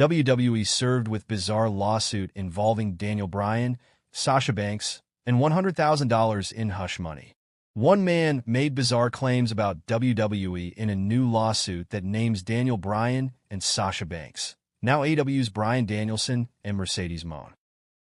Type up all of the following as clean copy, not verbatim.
WWE served with bizarre lawsuit involving Daniel Bryan, Sasha Banks, and $100,000 in hush money. One man made bizarre claims about WWE in a new lawsuit that names Daniel Bruan and Sasha Banks, now AEW's Bryan Danielson and Mercedes Mone.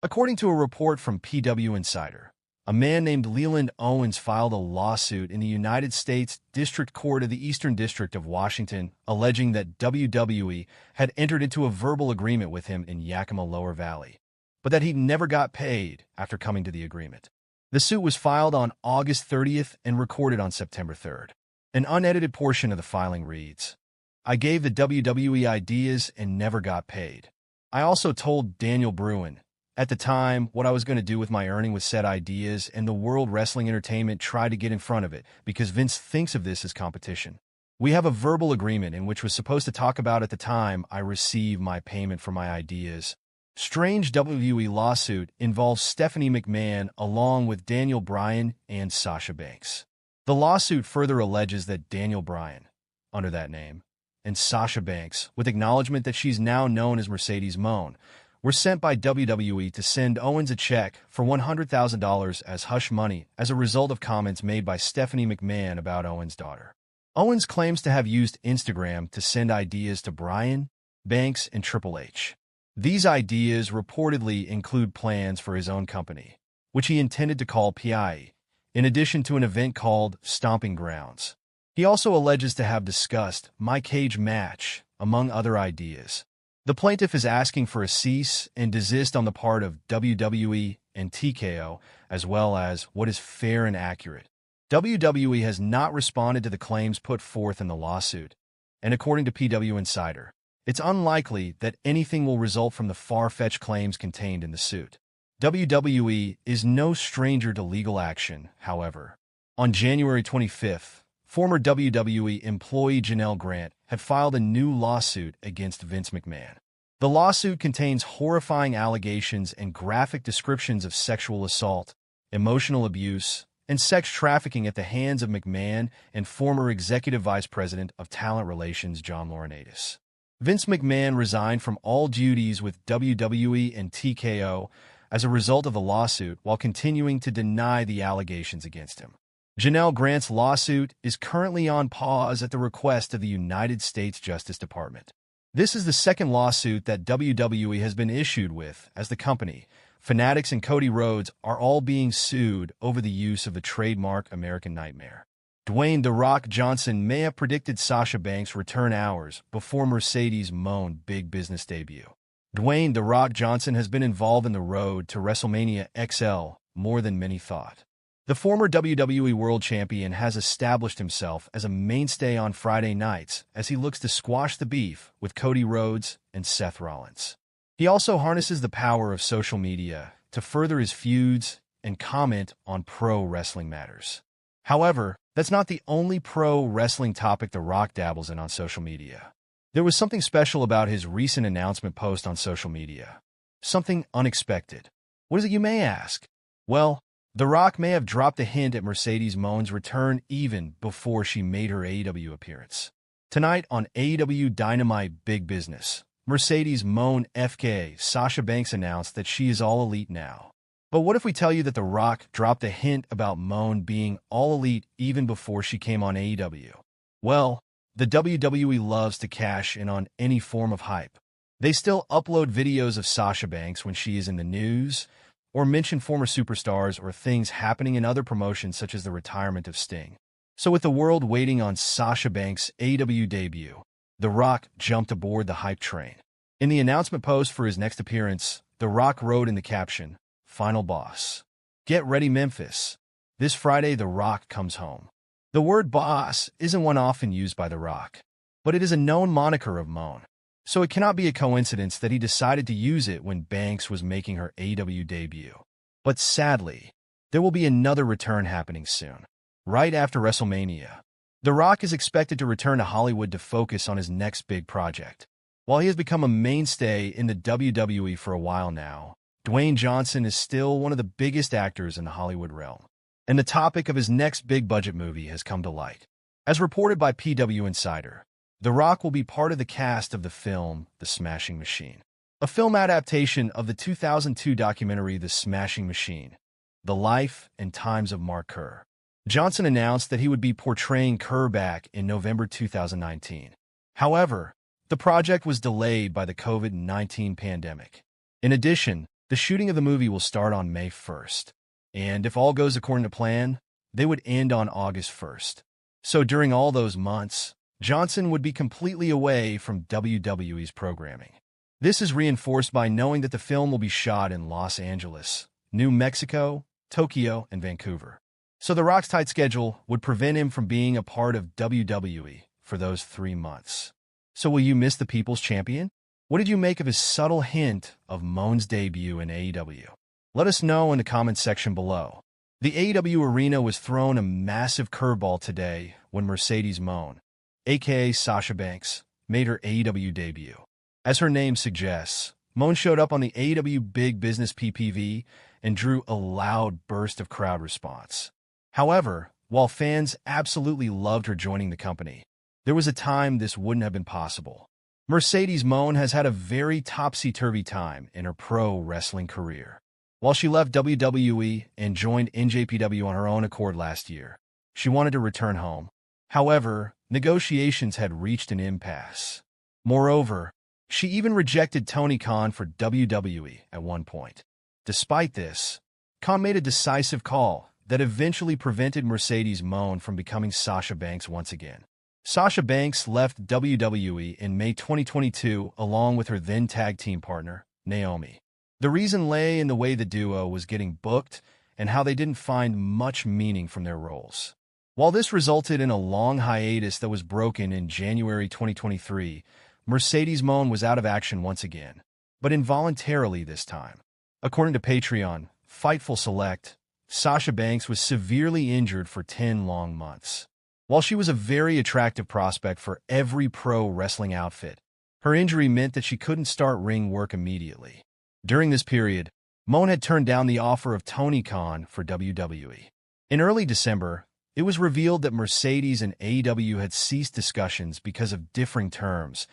According to a report from PWInsider, a man named Leland Owens filed a lawsuit in the United States District Court of the Eastern District of Washington, alleging that WWE had entered into a verbal agreement with him in Yakima Lower Valley, but that he never got paid after coming to the agreement. The suit was filed on August 30th and recorded on September 3rd. An unedited portion of the filing reads, "I gave the WWE ideas and never got paid. I also told Daniel Bruan at the time what I was going to do with my earning with said ideas, and the World Wrestling Entertainment tried to get in front of it because Vince thinks of this as competition. We have a verbal agreement in which was supposed to talk about at the time I receive my payment for my ideas." Strange WWE lawsuit involves Stephanie McMahon along with Daniel Bruan and Sasha Banks. The lawsuit further alleges that Daniel Bruan, under that name, and Sasha Banks, with acknowledgement that she's now known as Mercedes Mone, were sent by WWE to send Owens a check for $100,000 as hush money as a result of comments made by Stephanie McMahon about Owens' daughter. Owens claims to have used Instagram to send ideas to Bryan, Banks, and Triple H. These ideas reportedly include plans for his own company, which he intended to call PWI, in addition to an event called Stomping Grounds. He also alleges to have discussed My Cage Match, among other ideas. The plaintiff is asking for a cease and desist on the part of WWE and TKO, as well as what is fair and accurate. WWE has not responded to the claims put forth in the lawsuit, and according to PWInsider, it's unlikely that anything will result from the far-fetched claims contained in the suit. WWE is no stranger to legal action, however. On January 25th, former WWE employee Janelle Grant had filed a new lawsuit against Vince McMahon. The lawsuit contains horrifying allegations and graphic descriptions of sexual assault, emotional abuse, and sex trafficking at the hands of McMahon and former Executive Vice President of Talent Relations John Laurinaitis. Vince McMahon resigned from all duties with WWE and TKO as a result of the lawsuit while continuing to deny the allegations against him. Janelle Grant's lawsuit is currently on pause at the request of the United States Justice Department. This is the second lawsuit that WWE has been issued with, as the company, Fanatics, and Cody Rhodes are all being sued over the use of the trademark American Nightmare. Dwayne "The Rock" Johnson may have predicted Sasha Banks' return hours before Mercedes Mone's big business debut. Dwayne "The Rock" Johnson has been involved in the road to WrestleMania XL more than many thought. The former WWE World Champion has established himself as a mainstay on Friday nights as he looks to squash the beef with Cody Rhodes and Seth Rollins. He also harnesses the power of social media to further his feuds and comment on pro wrestling matters. However, that's not the only pro wrestling topic The Rock dabbles in on social media. There was something special about his recent announcement post on social media. Something unexpected. What is it, you may ask? Well, The Rock may have dropped a hint at Mercedes Mone's return even before she made her AEW appearance. Tonight on AEW Dynamite Big Business, Mercedes Mone FK Sasha Banks announced that she is all elite now. But what if we tell you that The Rock dropped a hint about Mone being all elite even before she came on AEW? Well, the WWE loves to cash in on any form of hype. They still upload videos of Sasha Banks when she is in the news, or mention former superstars or things happening in other promotions such as the retirement of Sting. So with the world waiting on Sasha Banks' AEW debut, The Rock jumped aboard the hype train. In the announcement post for his next appearance, The Rock wrote in the caption, "Final boss. Get ready, Memphis. This Friday, The Rock comes home." The word boss isn't one often used by The Rock, but it is a known moniker of Mone. So it cannot be a coincidence that he decided to use it when Banks was making her AEW debut. But sadly, there will be another return happening soon, right after WrestleMania. The Rock is expected to return to Hollywood to focus on his next big project. While he has become a mainstay in the WWE for a while now, Dwayne Johnson is still one of the biggest actors in the Hollywood realm, and the topic of his next big-budget movie has come to light. As reported by PWInsider, The Rock will be part of the cast of the film The Smashing Machine, a film adaptation of the 2002 documentary The Smashing Machine, The Life and Times of Mark Kerr. Johnson announced that he would be portraying Kerr back in November 2019. However, the project was delayed by the COVID-19 pandemic. In addition, the shooting of the movie will start on May 1st, and if all goes according to plan, they would end on August 1st. So during all those months, Johnson would be completely away from WWE's programming. This is reinforced by knowing that the film will be shot in Los Angeles, New Mexico, Tokyo, and Vancouver. So The Rock's tight schedule would prevent him from being a part of WWE for those 3 months. So will you miss the People's Champion? What did you make of his subtle hint of Mone's debut in AEW? Let us know in the comments section below. The AEW arena was thrown a massive curveball today when Mercedes Mone, aka Sasha Banks, made her AEW debut. As her name suggests, Mone showed up on the AEW Big Business PPV and drew a loud burst of crowd response. However, while fans absolutely loved her joining the company, there was a time this wouldn't have been possible. Mercedes Mone has had a very topsy-turvy time in her pro wrestling career. While she left WWE and joined NJPW on her own accord last year, she wanted to return home. However, negotiations had reached an impasse. Moreover, she even rejected Tony Khan for WWE at one point. Despite this, Khan made a decisive call that eventually prevented Mercedes Mone from becoming Sasha Banks once again. Sasha Banks left WWE in May 2022 along with her then tag team partner, Naomi. The reason lay in the way the duo was getting booked and how they didn't find much meaning from their roles. While this resulted in a long hiatus that was broken in January 2023, Mercedes Mone was out of action once again, but involuntarily this time. According to Patreon, Fightful Select, Sasha Banks was severely injured for 10 long months. While she was a very attractive prospect for every pro wrestling outfit, her injury meant that she couldn't start ring work immediately. During this period, Mone had turned down the offer of Tony Khan for WWE. In early December, it was revealed that Mercedes and AEW had ceased discussions because of differing terms,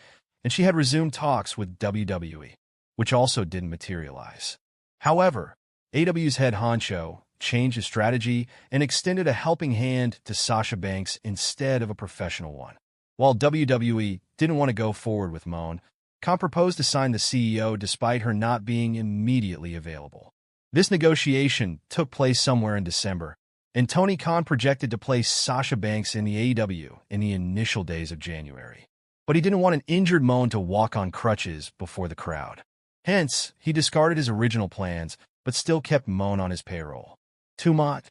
and she had resumed talks with WWE, which also didn't materialize. However, AEW's head honcho changed his strategy and extended a helping hand to Sasha Banks instead of a professional one. While WWE didn't want to go forward with Mone, Khan proposed to sign the CEO despite her not being immediately available. This negotiation took place somewhere in December, and Tony Khan projected to place Sasha Banks in the AEW in the initial days of January. But he didn't want an injured Mone to walk on crutches before the crowd. Hence, he discarded his original plans, but still kept Mone on his payroll. Too much.